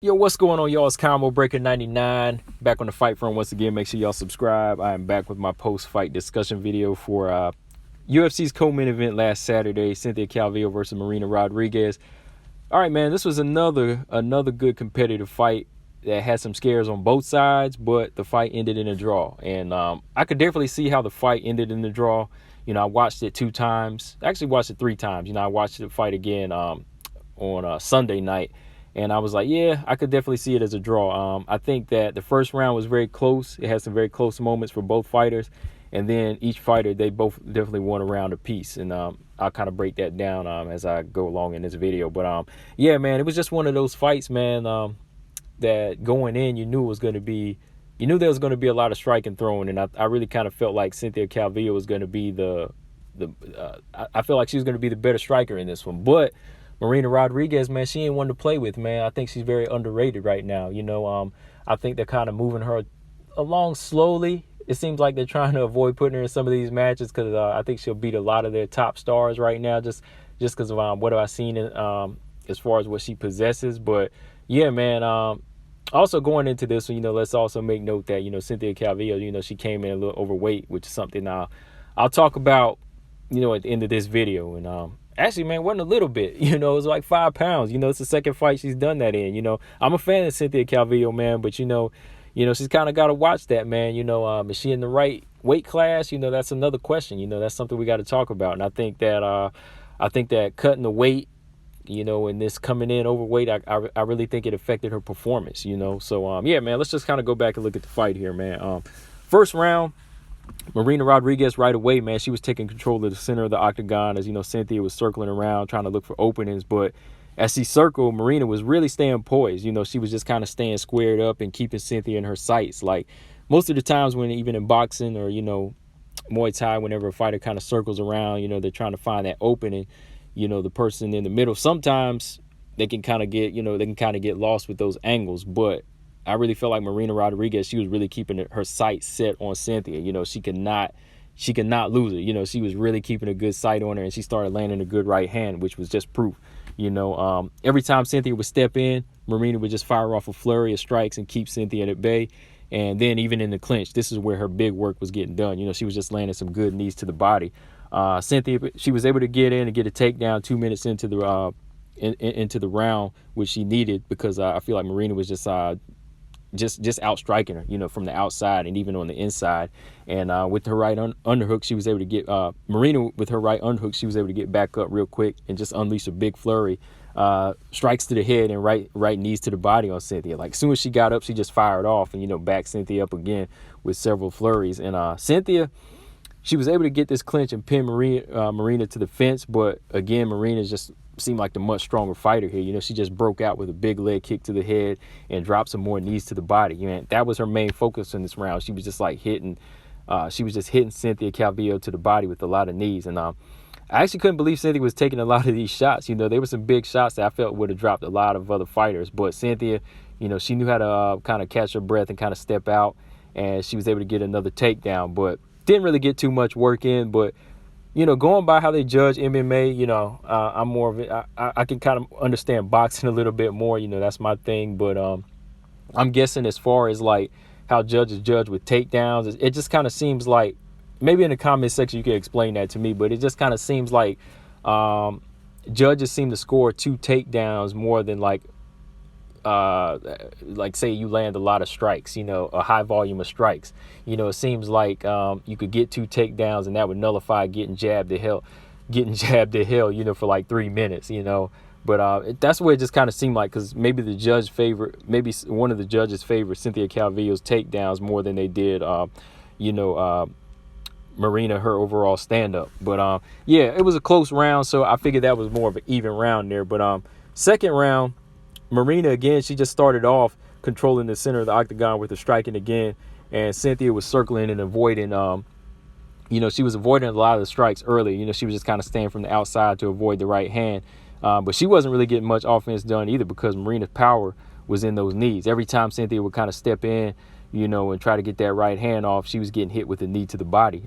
Yo, what's going on, y'all? It's Combo Breaker 99 back on the fight front once again. Make sure y'all subscribe. I am back with my post-fight discussion video for UFC's co-main event last Saturday, Cynthia Calvillo versus Marina Rodriguez. All right, man, this was another good competitive fight that had some scares on both sides, but the fight ended in a draw. And I could definitely see how the fight ended in the draw. You know, I watched it 2 times. I actually watched it 3 times. You know, I watched the fight again on Sunday night. And I was like, yeah, I could definitely see it as a draw. I think that the first round was very close. It had some very close moments for both fighters. And then each fighter, they both definitely won a round apiece. And I'll kind of break that down as I go along in this video. But, yeah, man, it was just one of those fights, man, that going in, you knew there was going to be a lot of striking throwing. And I really kind of felt like Cynthia Calvillo was going to be I feel like she was going to be the better striker in this one. But Marina Rodriguez, man, she ain't one to play with, man. I think she's very underrated right now. You know, I think they're kind of moving her along slowly. It seems like they're trying to avoid putting her in some of these matches because I think she'll beat a lot of their top stars right now just because of what I've seen as far as what she possesses. But, yeah, man, also going into this, you know, let's also make note that, you know, Cynthia Calvillo, you know, she came in a little overweight, which is something I'll talk about, you know, at the end of this video. And actually, man, wasn't a little bit, you know, it was like 5 pounds. You know, it's the second fight she's done that in. You know, I'm a fan of Cynthia Calvillo, man, but you know, she's kind of got to watch that, man. You know, is she in the right weight class? You know, that's another question. You know, that's something we got to talk about. And I think that cutting the weight, you know, and this coming in overweight, I really think it affected her performance. You know, so yeah, man, let's just kind of go back and look at the fight here, man. First round, Marina Rodriguez right away, man, she was taking control of the center of the octagon as, you know, Cynthia was circling around trying to look for openings. But as she circled, Marina was really staying poised. You know, she was just kind of staying squared up and keeping Cynthia in her sights. Like most of the times when even in boxing or, you know, Muay Thai, whenever a fighter kind of circles around, you know, they're trying to find that opening, you know, the person in the middle. Sometimes they can kind of get lost with those angles. But I really felt like Marina Rodriguez, she was really keeping her sights set on Cynthia. You know, she could not lose it. You know, she was really keeping a good sight on her, and she started landing a good right hand, which was just proof. You know, every time Cynthia would step in, Marina would just fire off a flurry of strikes and keep Cynthia at bay. And then even in the clinch, this is where her big work was getting done. You know, she was just landing some good knees to the body. Cynthia, she was able to get in and get a takedown 2 minutes into the into the round, which she needed because I feel like Marina was just out striking her, you know, from the outside and even on the inside. And with her right underhook, she was able to get Marina with her right underhook, she was able to get back up real quick and just unleash a big flurry, strikes to the head and right knees to the body on Cynthia. Like as soon as she got up, she just fired off and, you know, backed Cynthia up again with several flurries. And Cynthia, she was able to get this clinch and pin Marina to the fence, but again, Marina just seemed like the much stronger fighter here. You know, she just broke out with a big leg kick to the head and dropped some more knees to the body. You know, that was her main focus in this round. She was just like hitting Cynthia Calvillo to the body with a lot of knees. And I actually couldn't believe Cynthia was taking a lot of these shots. You know, there were some big shots that I felt would have dropped a lot of other fighters. But Cynthia, you know, she knew how to kind of catch her breath and kind of step out, and she was able to get another takedown, but didn't really get too much work in. But you know, going by how they judge MMA, you know, I'm more of it. I can kind of understand boxing a little bit more. You know, that's my thing. But I'm guessing as far as like how judges judge with takedowns, it just kind of seems like, maybe in the comment section you can explain that to me, but it just kind of seems like judges seem to score 2 takedowns more than like say you land a lot of strikes, you know, a high volume of strikes. You know, it seems like you could get 2 takedowns and that would nullify getting jabbed to hell, you know, for like 3 minutes, you know. But that's where it just kind of seemed like, because maybe one of the judges favored Cynthia Calvillo's takedowns more than they did, Marina, her overall stand-up. But yeah, it was a close round, so I figured that was more of an even round there. But second round, Marina, again, she just started off controlling the center of the octagon with the striking again, and Cynthia was circling and avoiding, you know, she was avoiding a lot of the strikes early. You know, she was just kind of staying from the outside to avoid the right hand, but she wasn't really getting much offense done either because Marina's power was in those knees. Every time Cynthia would kind of step in, you know, and try to get that right hand off, she was getting hit with a knee to the body.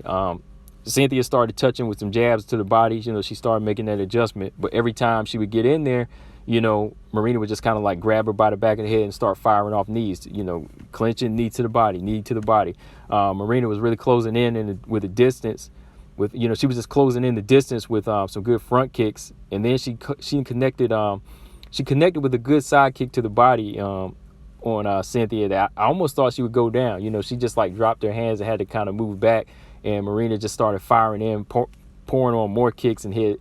Cynthia started touching with some jabs to the body. You know, she started making that adjustment. But every time she would get in there, you know, Marina would just kind of like grab her by the back of the head and start firing off knees, you know, clinching, knee to the body. Marina was really closing in with the distance. With, you know, she was just closing in the distance with some good front kicks. And then she connected with a good side kick to the body on Cynthia that I almost thought she would go down. You know, she just like dropped her hands and had to kind of move back. And Marina just started firing in, pouring on more kicks and hit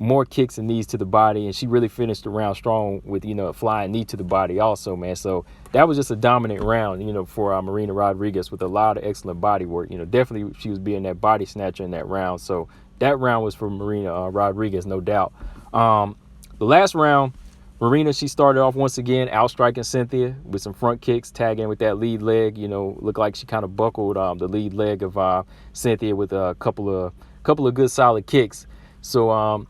more kicks and knees to the body. And she really finished the round strong with, you know, a flying knee to the body also, man. So that was just a dominant round, you know, for Marina Rodriguez with a lot of excellent body work. You know, definitely she was being that body snatcher in that round. So that round was for Marina Rodriguez, no doubt. The last round, Marina, she started off once again outstriking Cynthia with some front kicks, tagging with that lead leg. You know, looked like she kind of buckled the lead leg of Cynthia with a couple of good solid kicks. So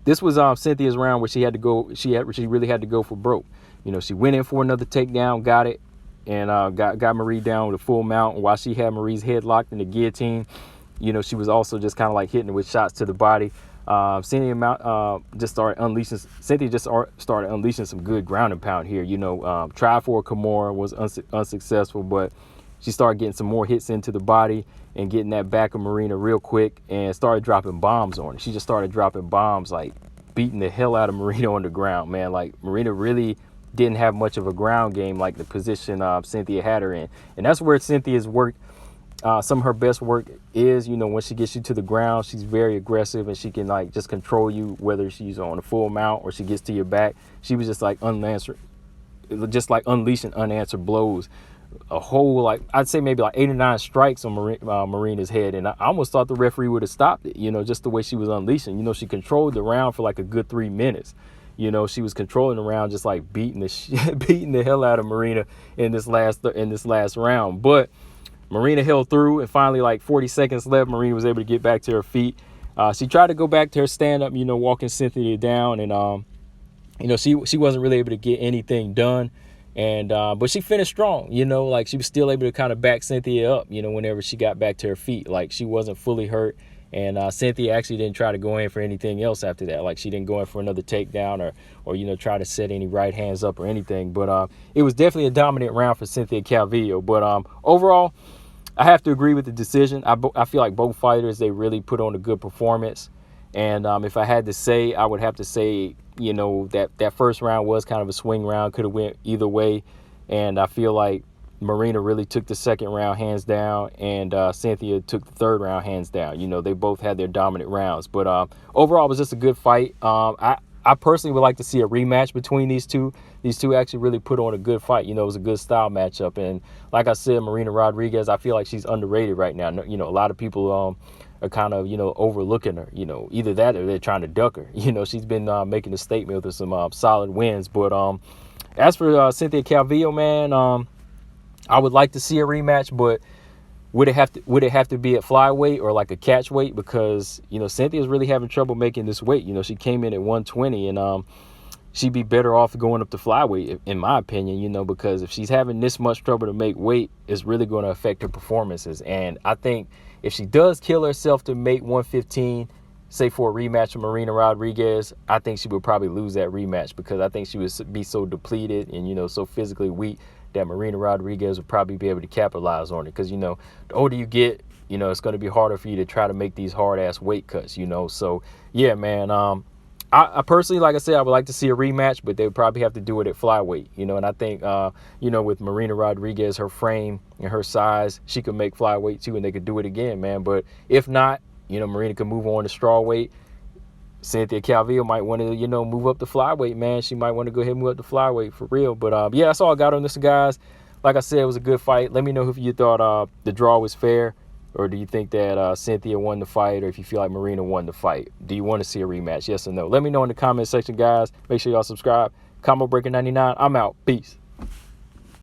this was Cynthia's round where she had to go. She really had to go for broke. You know, she went in for another takedown, got it, and got Marie down with a full mount. And while she had Marie's head locked in the guillotine, you know, she was also just kind of like hitting her with shots to the body. Cynthia just started unleashing some good ground and pound here. You know, tried for a Kimura, was unsuccessful, but she started getting some more hits into the body and getting that back of Marina real quick and started dropping bombs on her. She just started dropping bombs, like beating the hell out of Marina on the ground, man. Like Marina really didn't have much of a ground game like the position Cynthia had her in. And that's where Cynthia's work, some of her best work is, you know, when she gets you to the ground, she's very aggressive and she can like just control you, whether she's on a full mount or she gets to your back. She was just like unleashing unanswered blows. A whole, like, I'd say maybe like 8 or 9 strikes on Marina's head. And I almost thought the referee would have stopped it, you know, just the way she was unleashing. You know, she controlled the round for like a good 3 minutes. You know, she was controlling the round, just like beating the hell out of Marina in this last round. But Marina held through, and finally, like 40 seconds left, Marina was able to get back to her feet. She tried to go back to her stand-up, you know, walking Cynthia down, and you know, she wasn't really able to get anything done. And but she finished strong, you know, like she was still able to kind of back Cynthia up, you know, whenever she got back to her feet. Like she wasn't fully hurt. And Cynthia actually didn't try to go in for anything else after that. Like she didn't go in for another takedown or you know, try to set any right hands up or anything. But it was definitely a dominant round for Cynthia Calvillo. But overall, I have to agree with the decision. I feel like both fighters, they really put on a good performance. And if I had to say, I would have to say, you know, that first round was kind of a swing round, could have went either way. And I feel like Marina really took the second round hands down, and Cynthia took the third round hands down. You know, they both had their dominant rounds. But overall, it was just a good fight. I personally would like to see a rematch between these two. These two actually really put on a good fight. You know, it was a good style matchup. And like I said, Marina Rodriguez, I feel like she's underrated right now. You know, a lot of people are kind of, you know, overlooking her. You know, either that or they're trying to duck her. You know, she's been making a statement with some solid wins. But as for Cynthia Calvillo, man, I would like to see a rematch, but would it have to be at flyweight or like a catch weight? Because, you know, Cynthia's really having trouble making this weight. You know, she came in at 120, and she'd be better off going up to flyweight, in my opinion, you know, because if she's having this much trouble to make weight, it's really going to affect her performances. And I think if she does kill herself to make 115, say for a rematch with Marina Rodriguez, I think she would probably lose that rematch, because I think she would be so depleted and, you know, so physically weak that Marina Rodriguez would probably be able to capitalize on it. Because, you know, the older you get, you know, it's going to be harder for you to try to make these hard-ass weight cuts, you know. So, yeah, man, I personally, like I said, I would like to see a rematch, but they would probably have to do it at flyweight, you know. And I think, you know, with Marina Rodriguez, her frame and her size, she could make flyweight too, and they could do it again, man. But if not, you know, Marina could move on to strawweight. Cynthia Calvillo might want to, you know, move up to flyweight, man. She might want to go ahead and move up to flyweight for real. But, yeah, that's all I got on this, guys. Like I said, it was a good fight. Let me know if you thought the draw was fair, or do you think that Cynthia won the fight, or if you feel like Marina won the fight. Do you want to see a rematch, yes or no? Let me know in the comment section, guys. Make sure y'all subscribe. Combo Breaker 99. I'm out. Peace.